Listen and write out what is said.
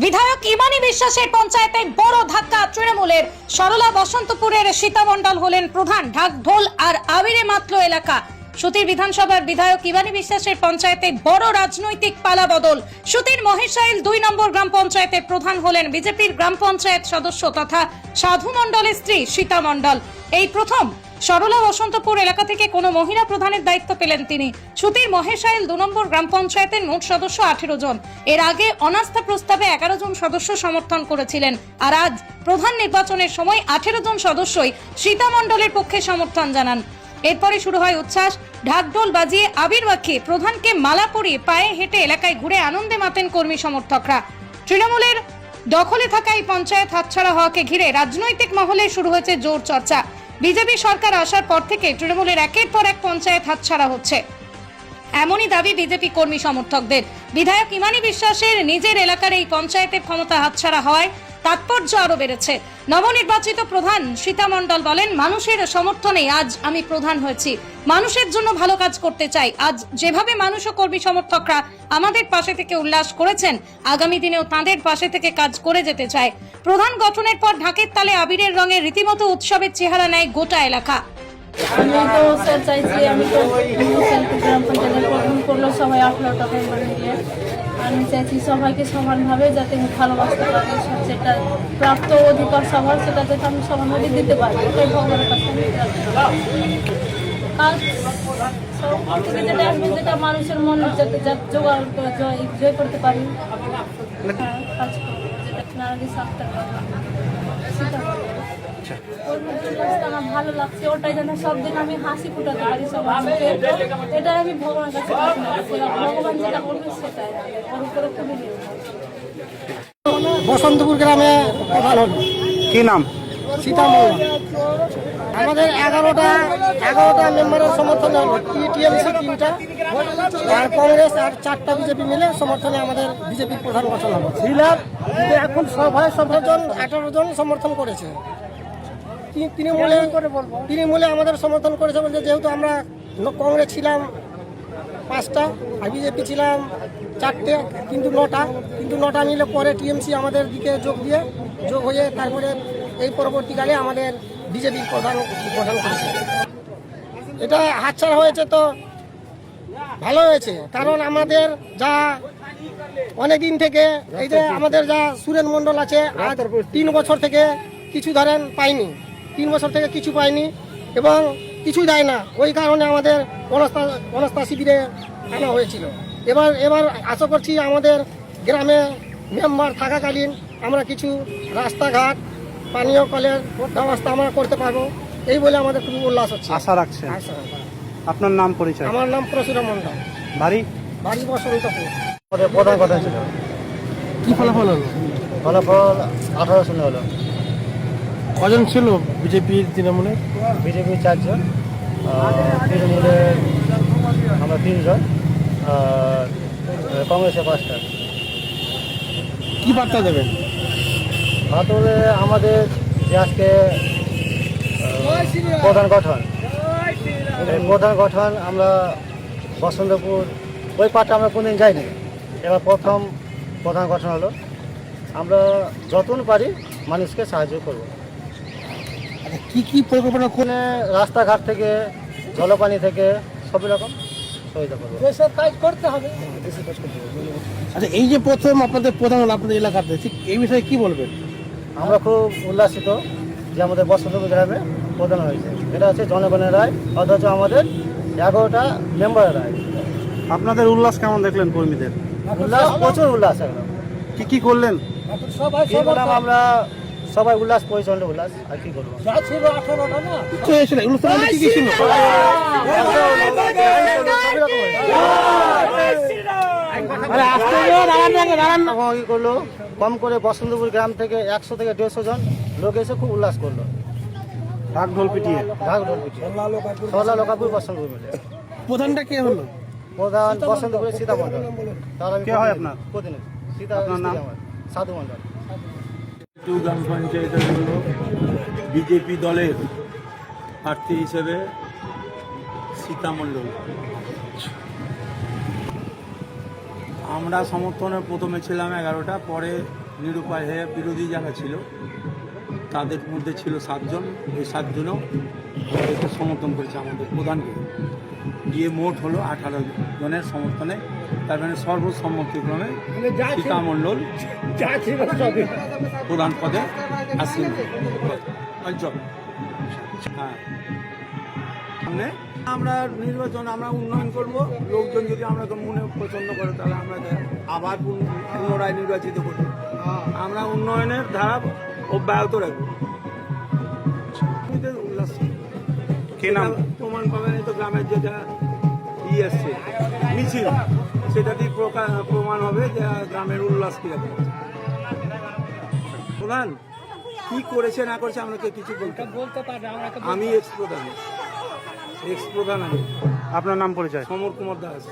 বিধায়ক ইমানি বিশ্বাসের পঞ্চায়েতে বড় ধাক্কা তৃণমূলের। সরলা বসন্তপুরের সীতামণ্ডল হলেন প্রধান। ঢাক ঢোল আর আবিরে মাতল এলাকা। সুতির বিধানসভার বিধায়ক ইমানি বিশ্বাসের পঞ্চায়েতে বড় রাজনৈতিক পালাবদল। সুতির মহেশাইল 2 নম্বর গ্রাম পঞ্চায়েতের প্রধান হলেন বিজেপির গ্রাম পঞ্চায়েত সদস্য তথা সাধু মণ্ডলের স্ত্রী সীতা মণ্ডল। এই প্রথম সরলা বসন্তপুর এলাকা থেকে কোনো মহিলা প্রধানের দায়িত্ব পেলেন তিনি। সুতির মহেশাইল 2 নম্বর গ্রাম পঞ্চায়েতের মোট সদস্য 18 জন। এর আগে অনাস্থা প্রস্তাবে 11 জন সদস্য সমর্থন করেছিলেন, আর আজ প্রধান নির্বাচনের সময় 18 জন সদস্যই সীতা মণ্ডলের পক্ষে সমর্থন জানান। এরপরে শুরু হয় উচ্ছ্বাস। ঢাকঢোল বাজিয়ে আবির মাখিয়ে প্রধানকে মালা পরিয়ে পায়ে হেঁটে এলাকায় ঘুরে আনন্দে মাতেন কর্মী সমর্থকরা। তৃণমূলের দখলে থাকা এই পঞ্চায়েত হাতছাড়া হওয়াকে ঘিরে রাজনৈতিক মহলে শুরু হয়েছে জোর চর্চা। বিজেপি সরকার আসার পর থেকে তৃণমূলের একের পর এক পঞ্চায়েত হাতছাড়া হচ্ছে, এমনই দাবি বিজেপি কর্মী সমর্থকদের। বিধায়ক ইমানি বিশ্বাসের নিজের এলাকার এই পঞ্চায়েতের ক্ষমতা হাতছাড়া হওয়ায় তাৎপর্য আরো বেড়েছে। নবনির্বাচিত প্রধান সীতা মণ্ডল বলেন, মানুষের সমর্থনে আজ আমি প্রধান হয়েছি। মানুষের জন্য ভালো কাজ করতে চাই। আজ যেভাবে মানুষ ও কর্মী সমর্থকরা আমাদের পাশে থেকে উল্লাস করেছেন, আগামী দিনেও তাঁদের পাশে থেকে কাজ করে যেতে চায়। প্রধান গঠনের পর ঢাকের তালে আবিরের রঙে রীতিমতো উৎসবের চেহারা নেয় গোটা এলাকা। আমি তো স্যার চাইছি, আমি তো গ্রাম পঞ্চায়েতের প্রধান করলো সবাই 18টা মেম্বার নিয়ে। আমি চাইছি সবাইকে সমানভাবে যাতে ভালোবাসতে পারি, যেটা প্রাপ্ত অধিকার সবার সেটা যাতে আমি সমানভাবে দিতে পারি, এটাই ভগবানের কাছে আমি কাজ সব থেকে যেটা আসবে, যেটা মানুষের মন যাতে জোগাড় জয় করতে পারি, কাজ করবো, যেটা নারী সাপ্তাহ আমার ভালো লাগছে। ওটাই যেন সব দিন আমি হাসি ফুটাতে পারি সবার মুখে, এটাই আমি ভগবানের কাছে প্রার্থনা করছি। ভগবান যেটা করবে সেটাই ওর উপরে খুবই বসন্তপুর গ্রামে প্রধান হল। কি নাম? সীতামণ্ডল। আমাদের 11টা মেম্বারের সমর্থনে হলো। টিএমসি 3টা আর কংগ্রেস আর 4টা বিজেপি মিলে সমর্থনে আমাদের বিজেপির প্রধান গঠন হলো। এখন সভায় 18 জন সমর্থন করেছে। তৃণমূলে আমাদের সমর্থন করেছে বলতে, যেহেতু আমরা কংগ্রেস ছিলাম 5টা আর বিজেপি ছিলাম 4টে, কিন্তু 9টা মিলে পরে টিএমসি আমাদের দিকে যোগ হয়ে তারপরে এই পরবর্তীকালে আমাদের বিজেপির প্রধান গঠন করেছে। এটা হাতছাড়া হয়েছে তো ভালো হয়েছে, কারণ আমাদের যা অনেক দিন থেকে এই যে আমাদের যা সুরেন মণ্ডল আছে, আজ 3 বছর থেকে কিছু ধরেন পাইনি, 3 বছর থেকে কিছু পাইনি এবং কিছু দেয় না। ওই কারণে আমাদের অনাস্থা শিবিরে আনা হয়েছিল। এবার আশা করছি আমাদের গ্রামে মেম্বার থাকাকালীন আমরা কিছু রাস্তাঘাট, পানীয় কলের ব্যবস্থা আমরা করতে পারবো, এই বলে আমাদের খুবই উল্লাস হচ্ছে। আশা রাখছেন? আপনার নাম পরিচয়? আমার নাম প্রসুরা মণ্ডল, বাড়ি বসন্তপুর। আমাদের প্রধান কথা ছিল। কি ফলাফল হলো? ফলাফল 18 হলো। কজন ছিল বিজেপির তৃণমূলে? বিজেপির 4 জন, তৃণমূলের আমরা 3 জন, আর কংগ্রেসের 5টা। কি বার্তা দেবেন? ভাতরে আমাদের যে আজকে প্রধান গঠন আমরা বসন্তপুর ওই পাটটা আমরা কোনদিন যাইনি, এবার প্রথম প্রধান গঠন হলো। আমরা যতন পারি মানুষকে সাহায্য করব। কি পরিকল্পনা ওখানে রাস্তাঘাট থেকে জলপানি থেকে সব রকম সুবিধা করবো। দেশের কাজ করতে হবে। আচ্ছা, এই যে প্রথম আপনাদের প্রধান হলো আপনাদের এলাকাতে, ঠিক এই বিষয়ে কি বলবেন? আমরা খুব উল্লাসিত যে আমাদের বসন্তপুর গ্রামে প্রধান হয়েছে। এটা হচ্ছে জনগণের রায়, অথচ আমাদের 11টা মেম্বারের রায়। আপনাদের উল্লাস কেমন দেখলেন কর্মীদের? উল্লাস, প্রচুর উল্লাস। একদম কি করলেন? কি বললাম, আমরা সবাই উল্লাস, প্রচন্ড উল্লাস। আর কি করবো? কি ছিল? কি করলো, কম করে বসন্তপুর গ্রাম থেকে 100 থেকে 150 জন লোক এসে খুব উল্লাস করলো। ঢাক পিটিয়ে সরলা লোকাপুর বসন্তপুর মিলে। প্রধানটা কে হলো? প্রধান বসন্তপুরের সীতা মণ্ডল। কে হয় আপনার প্রতিনিধি? সীতা আপনার নাম? সাধু মণ্ডল। গ্রাম পঞ্চায়েতের হল বিজেপি দলের প্রার্থী হিসেবে সীতা মণ্ডল। আমরা সমর্থনে প্রথমে ছিলাম 11টা, পরে নিরুপায় হয়ে বিরোধী যারা ছিল তাদের মধ্যে ছিল 7 জন। ওই 7 জনও আমাদেরকে সমর্থন করেছে আমাদের প্রধানকে, দিয়ে মোট হলো 18 জনের সমর্থনে, তার মানে সর্বসম্মতিক্রমে সীতা মণ্ডল প্রধান পদে আসীন অঞ্চল। হ্যাঁ, সামনে আমরা নির্বাচন, আমরা উন্নয়ন করব। লোকজন যদি আমরা মনে পছন্দ করে তাহলে আমরা আবার পুনরায় নির্বাচিত করব। আমরা উন্নয়নের ধারা অব্যাহত রাখবো। উল্লাস কে নাম? প্রমাণ পাবেন, এই তো গ্রামের যেটা আসছে মিছিল, সেটাতেই প্রমাণ হবে যে গ্রামের উল্লাস কিরকম। প্রধান কি করেছে না করেছে আমরা কিছু বলতে পারি। আমি এক্স প্রধান আমি। আপনার নাম পরিচয়? সমর কুমার দাস।